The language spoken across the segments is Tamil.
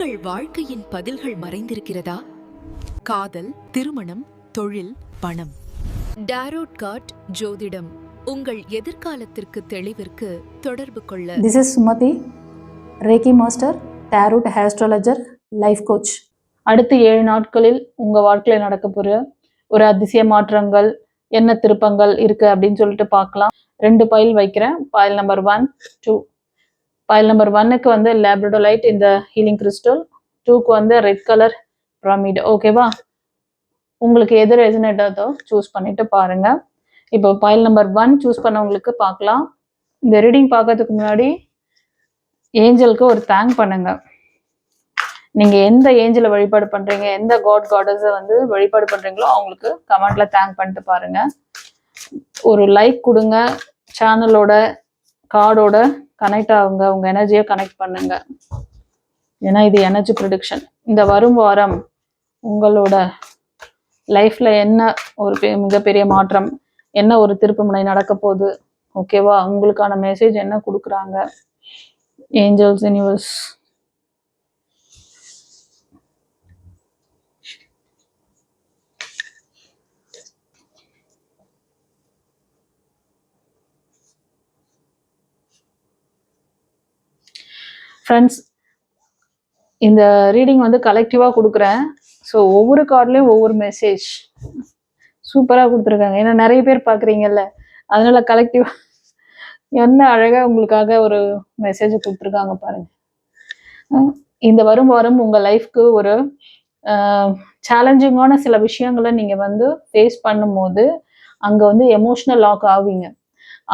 உங்கள் வாழ்க்கையின் பதில்கள் மறைந்திருக்கிறதா? காதல், திருமணம், தொழில், பணம். டாரோட் கார்ட் ஜோதிடம் உங்கள் எதிர்காலத்திற்கு தெளிவிற்கு தொடர்பு கொள்ள. This is Sumati, Reiki Master, Tarot Astrologer, Life Coach. அடுத்த 7 நாட்களில் உங்கள் வாழ்க்கையில் நடக்க போகிற ஒரு அதிசய மாற்றங்கள் என்ன திருப்பங்கள் இருக்கு அப்படின்னு சொல்லிட்டு பார்க்கலாம். 2 பைல் வைக்கிறேன். File number 1, 2. பைல் நம்பர் 1க்கு வந்து லேப்ரடோலைட் இந்த ஹீலிங் கிறிஸ்டல், 2க்கு வந்து ரெட் கலர் பிரமிட். ஓகேவா? உங்களுக்கு எது ரெசனேட் ஆகுதோ சூஸ் பண்ணிட்டு பாருங்க. இப்போ பைல் நம்பர் 1 சூஸ் பண்ணவங்களுக்கு பார்க்கலாம். இந்த ரீடிங் பார்க்கறதுக்கு முன்னாடி ஏஞ்சலுக்கு ஒரு தேங்க் பண்ணுங்க. நீங்க எந்த ஏஞ்சலை வழிபாடு பண்றீங்க, எந்த காடஸை வந்து வழிபாடு பண்றீங்களோ அவங்களுக்கு கமெண்ட்ல தேங்க் பண்ணிட்டு பாருங்க. ஒரு லைக் கொடுங்க. சேனலோட கார்டோட கனெக்ட் ஆகுங்க. உங்க எனர்ஜியை கனெக்ட் பண்ணுங்க. ஏன்னா இது எனர்ஜி ப்ரொடிக்ஷன். இந்த வரும் வாரம் உங்களோட லைஃப்ல என்ன ஒரு மிகப்பெரிய மாற்றம், என்ன ஒரு திருப்புமுனை நடக்க போகுது, ஓகேவா? உங்களுக்கான மெசேஜ் என்ன கொடுக்குறாங்க ஏஞ்சல்ஸ், யூனிவர்ஸ். ஃப்ரெண்ட்ஸ், இந்த ரீடிங் வந்து கலெக்டிவாக கொடுக்குறேன். ஸோ ஒவ்வொரு கார்ட்லேயும் ஒவ்வொரு மெசேஜ் சூப்பராக கொடுத்துருக்காங்க. ஏன்னா நிறைய பேர் பார்க்குறீங்கல்ல, அதனால கலெக்டிவாக என்ன அழகாக உங்களுக்காக ஒரு மெசேஜ் கொடுத்துருக்காங்க பாருங்க. இந்த வரும் வாரம் உங்கள் லைஃப்க்கு ஒரு சேலஞ்சிங்கான சில விஷயங்களை நீங்கள் வந்து ஃபேஸ் பண்ணும்போது அங்கே வந்து எமோஷ்னல் லாக் ஆவீங்க.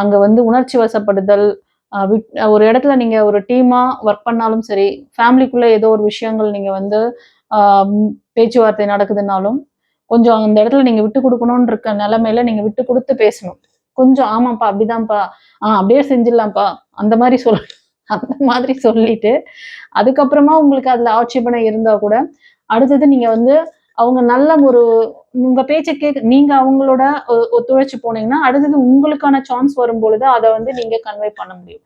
அங்கே வந்து உணர்ச்சி வசப்படுதல், ஒரு இடத்துல நீங்க ஒரு டீமா ஒர்க் பண்ணாலும் சரி, ஃபேமிலிக்குள்ள ஏதோ ஒரு விஷயங்கள் நீங்க வந்து பேச்சுவார்த்தை நடக்குதுனாலும் கொஞ்சம் அந்த இடத்துல நீங்க விட்டு கொடுக்கணும்னு இருக்க நிலைமையில நீங்க விட்டு கொடுத்து பேசணும். கொஞ்சம் ஆமாப்பா அப்படிதான்ப்பா, அப்படியே செஞ்சிடலாம்ப்பா, அந்த மாதிரி சொல்லிட்டு அதுக்கப்புறமா உங்களுக்கு அதுல ஆட்சேபனை இருந்தா கூட அடுத்தது நீங்க வந்து அவங்க நல்ல ஒரு உங்க பேச்சை நீங்க அவங்களோட ஒத்துழைச்சு போனீங்கன்னா அடுத்தது உங்களுக்கான சான்ஸ் வரும் பொழுது அதை வந்து நீங்க கன்வே பண்ண முடியும்.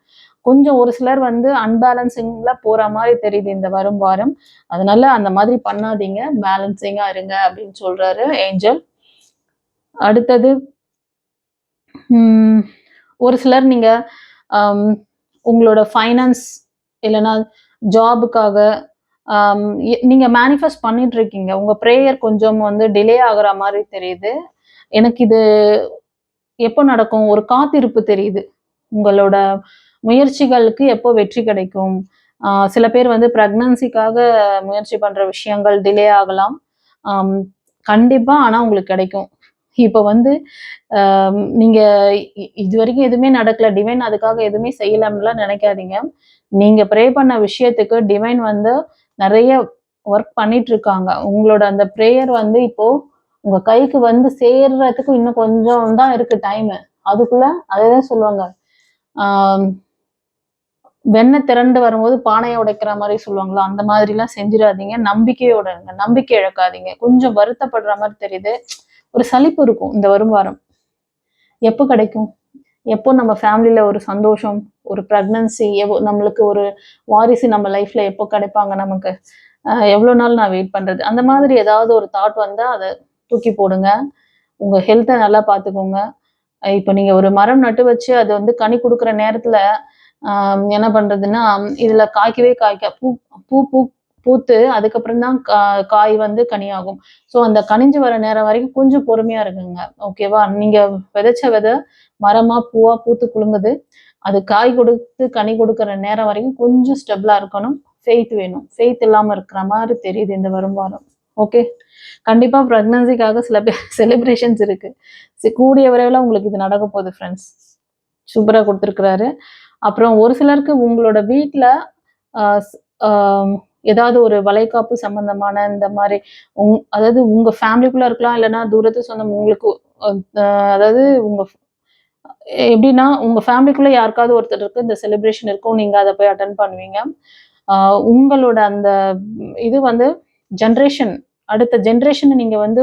கொஞ்சம் ஒரு சிலர் வந்து அன்பேலன்சிங்ல போற மாதிரி தெரியுது இந்த வரும் வாரம். அதனால அந்த மாதிரி பண்ணாதீங்க, பேலன்சிங்கா இருங்க அப்படின்னு சொல்றாரு ஏஞ்சல். அடுத்தது ஒரு சிலர் நீங்க உங்களோட ஃபைனான்ஸ் இல்லைன்னா ஜாபுக்காக நீங்க மேனிஃபெஸ்ட் பண்ணிட்டு இருக்கீங்க. உங்க ப்ரேயர் கொஞ்சம் வந்து டிலே ஆகுற மாதிரி தெரியுது. எனக்கு இது எப்போ நடக்கும், ஒரு காத்திருப்பு தெரியுது. உங்களோட முயற்சிகளுக்கு எப்போ வெற்றி கிடைக்கும். சில பேர் வந்து பிரெக்னன்சிக்காக முயற்சி பண்ற விஷயங்கள் டிலே ஆகலாம். கண்டிப்பா ஆனா உங்களுக்கு கிடைக்கும். இப்போ வந்து நீங்க இது வரைக்கும் எதுவுமே நடக்கல, டிவைன் அதுக்காக எதுவுமே செய்யலாம்லாம் நினைக்காதீங்க. நீங்க ப்ரே பண்ண விஷயத்துக்கு டிவைன் வந்து நிறைய ஒர்க் பண்ணிட்டு இருக்காங்க. உங்களோட அந்த ப்ரேயர் வந்து இப்போ உங்க கைக்கு வந்து சேர்றதுக்கு இன்னும் கொஞ்சம் தான் இருக்கு டைம். அதுக்குள்ள அதேதான் சொல்லுவாங்க, வெண்ணெய் திரண்டு வரும்போது பானையை உடைக்கிற மாதிரி சொல்லுவாங்களா, அந்த மாதிரிலாம் செஞ்சிடாதீங்க. நம்பிக்கையோட இருங்க, நம்பிக்கை இழக்காதீங்க. கொஞ்சம் வருத்தப்படுற மாதிரி தெரியுது. ஒரு சலிப்பு இருக்கும் இந்த வரும் வாரம். எப்போ கிடைக்கும், எப்போ நம்ம ஃபேமிலியில ஒரு சந்தோஷம், ஒரு ப்ரெக்னன்சி, நம்மளுக்கு ஒரு வாரிசு நம்ம லைஃப்ல எப்போ கிடைப்பாங்க நமக்கு, எவ்வளோ நாள் நான் வெயிட் பண்றது, அந்த மாதிரி ஏதாவது ஒரு தாட் வந்தா அதை தூக்கி போடுங்க. உங்க ஹெல்த்தை நல்லா பார்த்துக்கோங்க. இப்போ நீங்க ஒரு மரம் நட்டு வச்சு அது வந்து கனி கொடுக்குற நேரத்துல என்ன பண்றதுன்னா, இதுல காய்க்கவே பூத்து அதுக்கப்புறம் தான் காய் வந்து கனியாகும். ஸோ அந்த கனிஞ்சு வர நேரம் வரைக்கும் கொஞ்சம் பொறுமையா இருக்குங்க. ஓகேவா? நீங்க விதைச்ச விதை மரமா பூவா பூத்து குலுங்குது. அது காய் கொடுத்து கனி கொடுக்குற நேரம் வரைக்கும் கொஞ்சம் ஸ்டெபிளா இருக்கணும். ஃபெய்த் வேணும். ஃபெய்த் இல்லாம இருக்கிற மாதிரி தெரியுது இந்த வரும் வாரம். ஓகே, கண்டிப்பா பிரெக்னன்சிக்காக சில பேர் செலிப்ரேஷன்ஸ் இருக்கு. கூடிய விரைவில் உங்களுக்கு இது நடக்க போகுது ஃப்ரெண்ட்ஸ். சூப்பரா கொடுத்துருக்குறாரு. அப்புறம் ஒரு சிலருக்கு உங்களோட வீட்டில் ஏதாவது ஒரு வளைகாப்பு சம்பந்தமான இந்த மாதிரி அதாவது உங்க ஃபேமிலிக்குள்ள இருக்கலாம், இல்லைன்னா தூரத்து சொந்தம் உங்களுக்கு, அதாவது உங்க எப்படின்னா உங்க ஃபேமிலிக்குள்ள யாருக்காவது ஒருத்தருக்கு இந்த செலிப்ரேஷன் இருக்கும், நீங்க அதை போய் அட்டன் பண்ணுவீங்க. உங்களோட அந்த இது வந்து ஜென்ரேஷன், அடுத்த ஜென்ரேஷனை நீங்க வந்து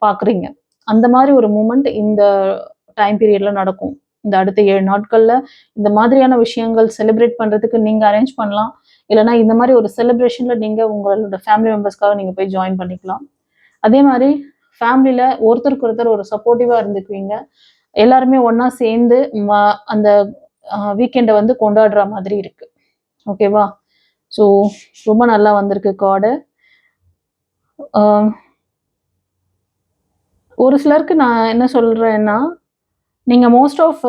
பாக்குறீங்க. அந்த மாதிரி ஒரு மூமெண்ட் இந்த டைம் பீரியட்ல நடக்கும். இந்த அடுத்த 7 நாட்கள்ல இந்த மாதிரியான விஷயங்கள் செலிப்ரேட் பண்றதுக்கு நீங்க அரேஞ்ச் பண்ணலாம். இல்லைன்னா இந்த மாதிரி ஒரு செலிப்ரேஷனில் நீங்கள் உங்களோட ஃபேமிலி மெம்பர்ஸ்க்காக நீங்கள் போய் ஜாயின் பண்ணிக்கலாம். அதே மாதிரி ஃபேமிலியில் ஒருத்தருக்கு ஒருத்தர் ஒரு சப்போர்ட்டிவாக இருந்துக்குவீங்க. எல்லாருமே ஒன்றா சேர்ந்து அந்த வீக்கெண்டை வந்து கொண்டாடுற மாதிரி இருக்கு. ஓகேவா? ஸோ ரொம்ப நல்லா வந்திருக்கு கார்டு. ஒரு சிலருக்கு நான் என்ன சொல்கிறேன்னா, நீங்கள் மோஸ்ட் ஆஃப்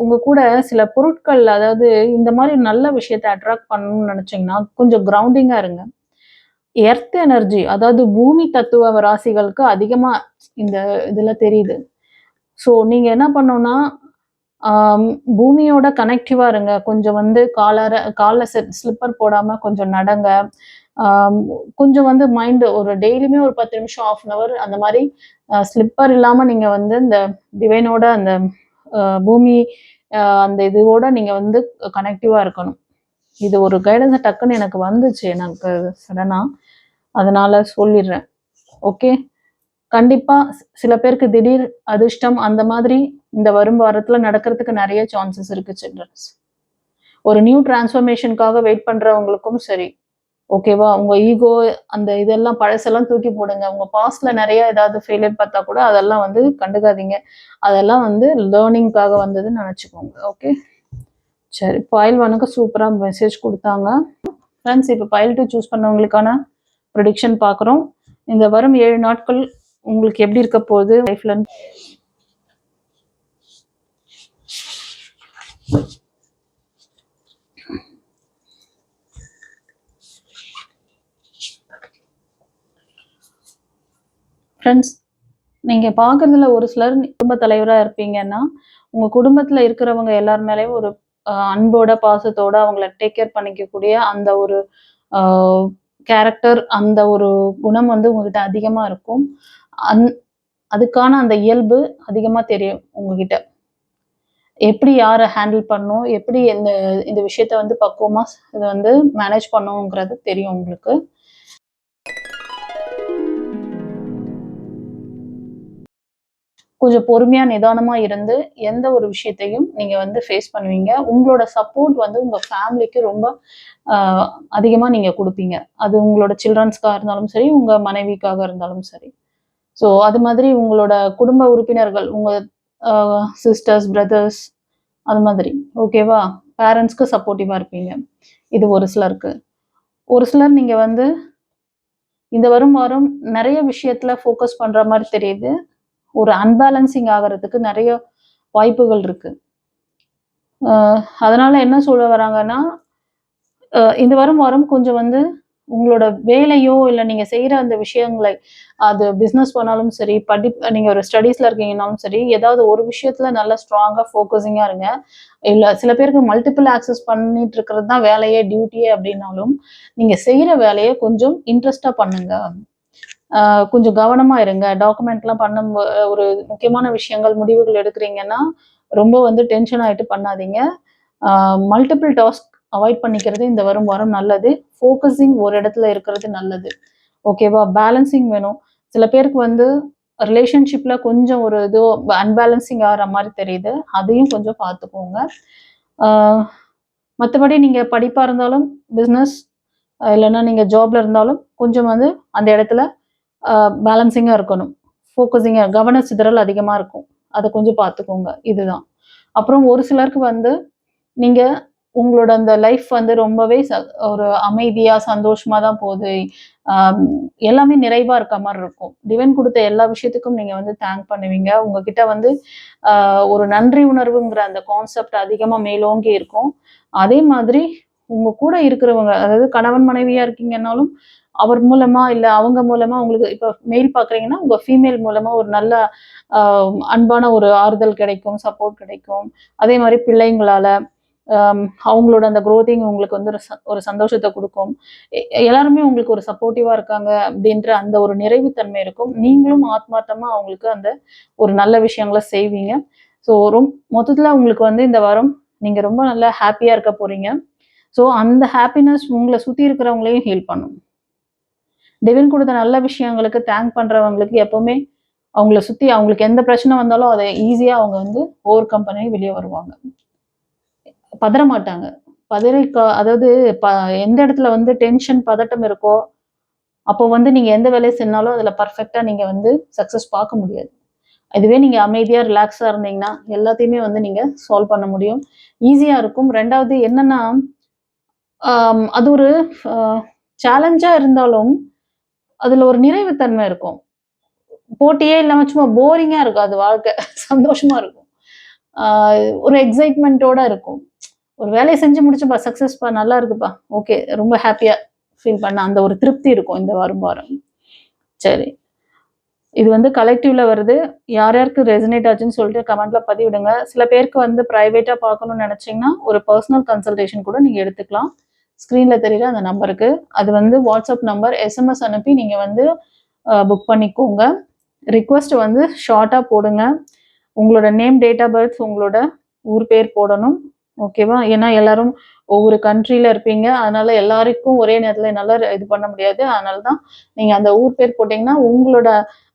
உங்கள் கூட சில பொருட்கள், அதாவது இந்த மாதிரி நல்ல விஷயத்தை அட்ராக்ட் பண்ணணும்னு நினச்சிங்கன்னா கொஞ்சம் கிரவுண்டிங்காக இருங்க. எர்த் எனர்ஜி, அதாவது பூமி தத்துவ ராசிகளுக்கு அதிகமாக இந்த இதில் தெரியுது. ஸோ நீங்கள் என்ன பண்ணணும்னா, பூமியோட கனெக்டிவாக இருங்க. கொஞ்சம் வந்து காலில் ஸ்லிப்பர் போடாமல் கொஞ்சம் நடங்க. கொஞ்சம் வந்து மைண்டு ஒரு டெய்லியுமே ஒரு 10 நிமிஷம், 1/2 hour அந்த மாதிரி ஸ்லிப்பர் இல்லாமல் நீங்கள் வந்து இந்த டிவைனோட அந்த பூமி அந்த இதுவோட நீங்கள் வந்து கனெக்டிவாக இருக்கணும். இது ஒரு கைடன்ஸ் டக்குன்னு எனக்கு வந்துச்சு, எனக்கு சடனாக, அதனால சொல்லிடுறேன். ஓகே, கண்டிப்பாக சில பேருக்கு திடீர் அதிர்ஷ்டம் அந்த மாதிரி இந்த வரும் வாரத்தில் நடக்கிறதுக்கு நிறைய சான்சஸ் இருக்கு சில்ட்ரன்ஸ். ஒரு நியூ டிரான்ஸ்ஃபர்மேஷனுக்காக வெயிட் பண்ணுறவங்களுக்கும் சரி, ஓகேவா? உங்க ஈகோ அந்த இதெல்லாம் பழசெல்லாம் தூக்கி போடுங்க. உங்க பாஸ்ட்ல நிறைய ஏதாவது ஃபெயிலியர் பார்த்தா கூட அதெல்லாம் வந்து கண்டுக்காதீங்க. அதெல்லாம் வந்து லேர்னிங்காக வந்ததுன்னு நினச்சிக்கோங்க. ஓகே, சரி. பைல் 1க்கு சூப்பராக மெசேஜ் கொடுத்தாங்க. ஃப்ரெண்ட்ஸ், இப்போ பைல் 2 சூஸ் பண்ணவங்களுக்கான ப்ரெடிக்ஷன் பார்க்குறோம். இந்த வரும் 7 நாட்கள் உங்களுக்கு எப்படி இருக்க போகுது லைஃப்ல? ஃப்ரெண்ட்ஸ், நீங்கள் பார்க்குறதுல ஒரு சிலர் குடும்ப தலைவராக இருப்பீங்கன்னா, உங்கள் குடும்பத்தில் இருக்கிறவங்க எல்லார் மேலேயும் ஒரு அன்போட, பாசத்தோட அவங்கள டேக் கேர் பண்ணிக்கக்கூடிய அந்த ஒரு கேரக்டர், அந்த ஒரு குணம் வந்து உங்ககிட்ட அதிகமாக இருக்கும். அதுக்கான அந்த இயல்பு அதிகமாக தெரியும் உங்ககிட்ட. எப்படி யாரை ஹேண்டில் பண்ணணும், எப்படி இந்த விஷயத்த வந்து பக்குவமாக இதை வந்து மேனேஜ் பண்ணணுங்கிறது தெரியும் உங்களுக்கு. கொஞ்சம் பொறுமையா, நிதானமா இருந்து எந்த ஒரு விஷயத்தையும் நீங்க வந்து ஃபேஸ் பண்ணுவீங்க. உங்களோட சப்போர்ட் வந்து உங்க ஃபேமிலிக்கு ரொம்ப அதிகமா நீங்க குடுப்பீங்க. அது உங்களோட சில்ட்ரன்ஸ்க்காக இருந்தாலும் சரி, உங்க மனைவிக்காக இருந்தாலும் சரி. ஸோ அது மாதிரி உங்களோட குடும்ப உறுப்பினர்கள், உங்க சிஸ்டர்ஸ், பிரதர்ஸ் அது மாதிரி. ஓகேவா? பேரண்ட்ஸ்க்கு சப்போர்ட்டிவா இருப்பீங்க. இது ஒரு சிலருக்கு. ஒரு சிலர் நீங்க வந்து இந்த வரும் வாரம் நெறைய விஷயத்துல ஃபோக்கஸ் பண்ற மாரி தெரியுது. ஒரு அன்பேலன்சிங் ஆகுறதுக்கு நிறைய வாய்ப்புகள் இருக்கு. அதனால என்ன சொல்ல வராங்கன்னா, இந்த வாரம் கொஞ்சம் வந்து உங்களோட வேலையோ, இல்ல நீங்க செய்யற அந்த விஷயங்களை, அது பிசினஸ் பண்ணாலும் சரி, நீங்க ஒரு ஸ்டடீஸ்ல இருக்கீங்கன்னாலும் சரி, ஏதாவது ஒரு விஷயத்துல நல்லா ஸ்ட்ராங்கா ஃபோக்கஸிங்கா இருங்க. இல்ல சில பேருக்கு மல்டிபிள் ஆக்சஸ் பண்ணிட்டு இருக்கிறது தான் வேலையே, டியூட்டியே அப்படின்னாலும், நீங்க செய்யற வேலையை கொஞ்சம் இன்ட்ரெஸ்டா பண்ணுங்க. கொஞ்சம் கவனமா இருங்க. டாக்குமெண்ட்லாம் ஒரு முக்கியமான விஷயங்கள், முடிவுகள் எடுக்கிறீங்கன்னா, ரொம்ப வந்து டென்ஷன் ஆயிட்டு பண்ணாதீங்க. மல்டிபிள் டாஸ்க் அவாய்ட் பண்ணிக்கிறது இந்த வரும் வாரம் நல்லது. ஃபோக்கஸிங் ஒரு இடத்துல இருக்கிறது நல்லது. ஓகேவா? பேலன்சிங் வேணும். சில பேருக்கு வந்து ரிலேஷன்ஷிப்ல கொஞ்சம் ஒரு அன்பேலன்சிங் ஆகிற மாதிரி தெரியுது. அதையும் கொஞ்சம் பார்த்துக்கோங்க. மற்றபடி நீங்க படிப்பா இருந்தாலும், பிஸ்னஸ் இல்லைன்னா நீங்க ஜாப்ல இருந்தாலும் கொஞ்சம் வந்து அந்த இடத்துல பேலன்சிங்கா இருக்கணும். ஃபோக்கஸிங்கா, கவன சிதறல் அதிகமா இருக்கும். அத கொஞ்சம் பார்த்துக்கோங்க. இதுதான். அப்புறம் ஒரு சிலருக்கு வந்து நீங்க உங்களோட அந்த லைஃப் வந்து ரொம்பவே ஒரு அமைதியா, சந்தோஷமா தான் போகுது. எல்லாமே நிறைவா இருக்க மாரி இருக்கும். டிவைன் குடுத்த எல்லா விஷயத்துக்கும் நீங்க வந்து தேங்க் பண்ணுவீங்க. உங்ககிட்ட வந்து ஒரு நன்றி உணர்வுங்கிற அந்த கான்செப்ட் அதிகமா மேலோங்கி இருக்கும். அதே மாதிரி உங்க கூட இருக்கிறவங்க, அதாவது கணவன் மனைவியா இருக்கீங்கன்னாலும், அவர் மூலமா, இல்ல அவங்க மூலமா உங்களுக்கு இப்ப மெயில் பார்க்குறீங்கன்னா, உங்க ஃபீமேல் மூலமா ஒரு நல்ல அ அன்பான ஒரு ஆறுதல் கிடைக்கும், சப்போர்ட் கிடைக்கும். அதே மாரி பிள்ளைங்களால அவங்களோட அந்த குரோத்திங் உங்களுக்கு வந்து ஒரு சந்தோஷத்த குடுக்கும். எல்லாருமே உங்களுக்கு ஒரு சப்போர்ட்டிவா இருக்காங்க அப்படின்ற அந்த ஒரு நிறைவுத்தன்மை இருக்கும். நீங்களும் ஆத்மார்த்தமா அவங்களுக்கு அந்த ஒரு நல்ல விஷயங்கள செய்வீங்க. ஸோ மொத்தத்துல உங்களுக்கு வந்து இந்த வாரம் நீங்க ரொம்ப நல்லா ஹேப்பியா இருக்க போறீங்க. ஸோ அந்த ஹேப்பினஸ் உங்கள சுத்தி இருக்கிறவங்களையும் ஹீல் பண்ணும். டிவைன் குடுத்த நல்ல விஷயங்களுக்கு தேங்க் பண்றவங்களுக்கு எப்பவுமே அவங்கள சுத்தி அவங்களுக்கு எந்த பிரச்சனை வந்தாலும் அத ஈஸியா அவங்க வந்து ஓவர் கம் பண்ணி வெளிய வருவாங்க. பதற மாட்டாங்க. அதாவது எந்த இடத்துல வந்து டென்ஷன் பதட்டம் இருக்கோ அப்போ வந்து நீங்க எந்த வேலையை செஞ்சாலும் அதுல பர்ஃபெக்டா நீங்க வந்து சக்சஸ் பார்க்க முடியாது. இதுவே நீங்க அமைதியா ரிலாக்ஸா இருந்தீங்கன்னா எல்லாத்தையுமே வந்து நீங்க சால்வ் பண்ண முடியும். ஈஸியா இருக்கும். 2வது என்னன்னா, அது ஒரு சேலஞ்சா இருந்தாலும் அதுல ஒரு நிறைவுத்தன்மை இருக்கும். போட்டியே இல்லாம சும்மா போரிங்கா இருக்காது வாழ்க்கை. சந்தோஷமா இருக்கும். ஒரு எக்ஸைட்மென்ட்டோட இருக்கும். ஒரு வேலைய செஞ்சு முடிச்சுப்பா, சக்சஸ்ப்பா, நல்லா இருக்குப்பா, ஓகே, ரொம்ப ஹேப்பியா ஃபீல் பண்ண அந்த ஒரு திருப்தி இருக்கும் இந்த வாரம். சரி. இது வந்து கலெக்டிவ்ல வருது. யார் யாருக்கு ரெசனேட் ஆச்சுன்னு சொல்லிட்டு கமெண்ட்ல பதிவிடுங்க. சில பேருக்கு வந்து பிரைவேட்டா பார்க்கணும்னு நினைச்சீங்கன்னா, ஒரு பர்சனல் கன்சல்டேஷன் கூட நீங்க எடுத்துக்கலாம். ஸ்க்ரீன்ல தெரியுற அந்த நம்பருக்கு. அது வந்து வாட்ஸ்அப் நம்பர். எஸ்எம்எஸ் அனுப்பி நீங்க வந்து புக் பண்ணிக்கோங்க. ரிக்வெஸ்ட் வந்து ஷார்ட்டா போடுங்க. உங்களோட நேம், டேட் ஆஃப் பர்த், உங்களோட ஊர் பேர் போடணும். ஓகேவா? ஏன்னா எல்லாரும் ஒவ்வொரு கண்ட்ரில இருப்பீங்க. அதனால எல்லாருக்கும் ஒரே நேரத்துல என்னால இது பண்ண முடியாது. அதனால தான் நீங்க அந்த ஊர் பேர் போட்டீங்கன்னா, உங்களோட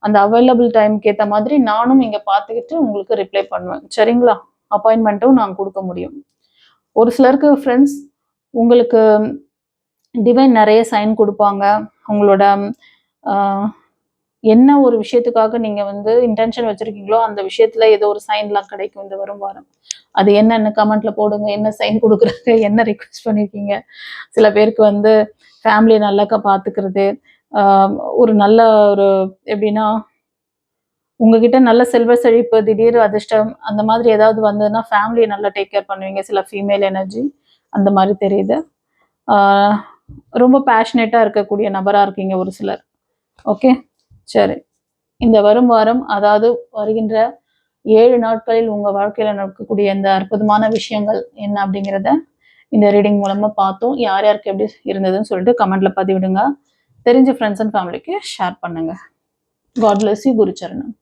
அந்த அவைலபிள் டைம்க்கு ஏத்த மாதிரி நானும் இங்க பார்த்துக்கிட்டு உங்களுக்கு ரிப்ளை பண்ணுவேன். சரிங்களா? அப்பாயின்ட்மெண்ட்டும் நான் குடுக்க முடியும். ஒரு சிலருக்கு ஃப்ரெண்ட்ஸ் உங்களுக்கு டிவைன் நெறைய சைன் குடுப்பாங்க. உங்களோட அ என்ன ஒரு விஷயத்துக்காக நீங்க வந்து இன்டென்ஷன் வச்சிருக்கீங்களோ, அந்த விஷயத்துல ஏதோ ஒரு சைன்லாம் கிடைக்கும் இந்த வரும் வாரம். அது என்னன்னு கமெண்ட்ல போடுங்க. என்ன சைன் குடுக்குறாங்க? என்ன ரிக்வெஸ்ட் பண்ணியிருக்கீங்க? சில பேருக்கு வந்து ஃபேமிலிய நல்லாக்கா பார்த்துக்கிறது, அ ஒரு நல்ல ஒரு எப்படின்னா, உங்ககிட்ட நல்ல செல்வ செழிப்பு, திடீர் அதிர்ஷ்டம் அந்த மாதிரி ஏதாவது வந்ததுன்னா, ஃபேமிலிய நல்லா டேக் கேர் பண்ணுவீங்க. சில ஃபீமேல் எனர்ஜி அந்த மாரி தெரியுது. ஆ ரொம்ப பேஷனேட்டா இருக்கக்கூடிய நபரா இருக்கீங்க ஒரு சிலர். ஓகே. சரி. இந்த வரும் வாரம், அதாவது வருகின்ற 7 நாட்களில் உங்க வாழ்க்கையில நடக்கக்கூடிய இந்த அற்புதமான விஷயங்கள் என்ன அப்படிங்கிறத இந்த ரீடிங் மூலமா பார்த்தோம். யார் யாருக்கு எப்படி இருந்ததுன்னு சொல்லிட்டு கமெண்ட்ல பதிவிடுங்க. தெரிஞ்ச ஃப்ரெண்ட்ஸ் அண்ட் ஃபேமிலிக்கு ஷேர் பண்ணுங்க. God bless you. குரு சரணம்.